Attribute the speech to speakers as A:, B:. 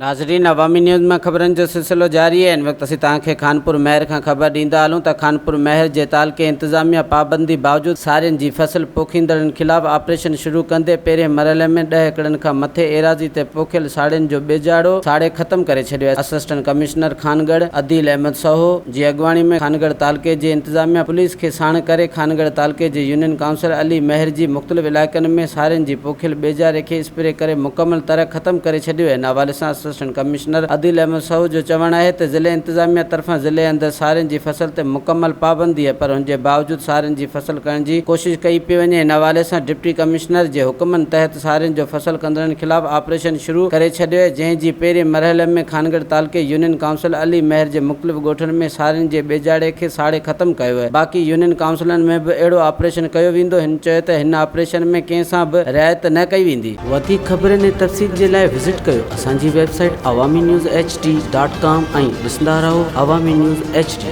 A: नाज़रीन, अवामी न्यूज़ में ख़बरनि जो सिलसिलो जारी है। इन वक्त असीं तव्हांखे खानपुर महर खां ख़बर ॾींदा हलूं त खानपुर महर जे तालके इंतज़ामिया पाबंदी बावजूद सारियुनि जी फसल पोखींदड़नि ख़िलाफ़ ऑपरेशन शुरू कंदे पहिरें मरहले में 10 एकड़नि खां मथे एराज़ी ते पोखियल साड़ियुनि जो बेजाड़ो साड़े ख़त्म करे छॾियो आहे। असिस्टेंट कमिश्नर खानगढ़ अदील अहमद सहो जी अॻवानी में खानगढ़ तालके जे इंतज़ामिया पुलिस खे साण करे खानगढ़ तालके जे यूनियन काउंसिलर अली महर जी मुख़्तलिफ़ इलाइक़नि में साड़ियुनि जी पोखियल बेजारे खे स्प्रे करे मुकमल तरह ख़त्म करे छॾियो आहे। इन हवाले सां असिस्टेंट कमिश्नर अदील अहमद सहो जो चवणु आहे त ज़िले इंतज़ामिया तरफ़ां ज़िले अंदरि साड़ियुनि जी फसल ते मुकमल पाबंदी आहे, पर हुनजे बावजूद साड़ियुनि जी फसल करण जी कोशिश कई पई वञे। इन हवाले सां डिप्टी कमिश्नर जे हुकमनि तहत साड़ियुनि जो फसल कंदड़नि ख़िलाफ़ ऑपरेशन शुरू करे छॾियो आहे, जंहिंजी पहिरें मरहले में खानगढ़ तालके यूनियन काउंसिल अली महर जे मुख़्तलिफ़ ॻोठनि में साड़ियुनि जे बेजाड़े खे साड़े ख़त्म कयो आहे। बाक़ी यूनियन काउंसिलनि में बि अहिड़ो ऑपरेशन कयो वेंदो। हिन चयो त हिन ऑपरेशन में कंहिं सां बि रिआयत न कई वेंदी। वधीक ख़बरनि ऐं तफ़सील जे लाइ विज़िट कयो असांजी वेबसाइट awamiNewsHD.com ऐं ॾिसंदा रहो अवामी न्यूज़ HD।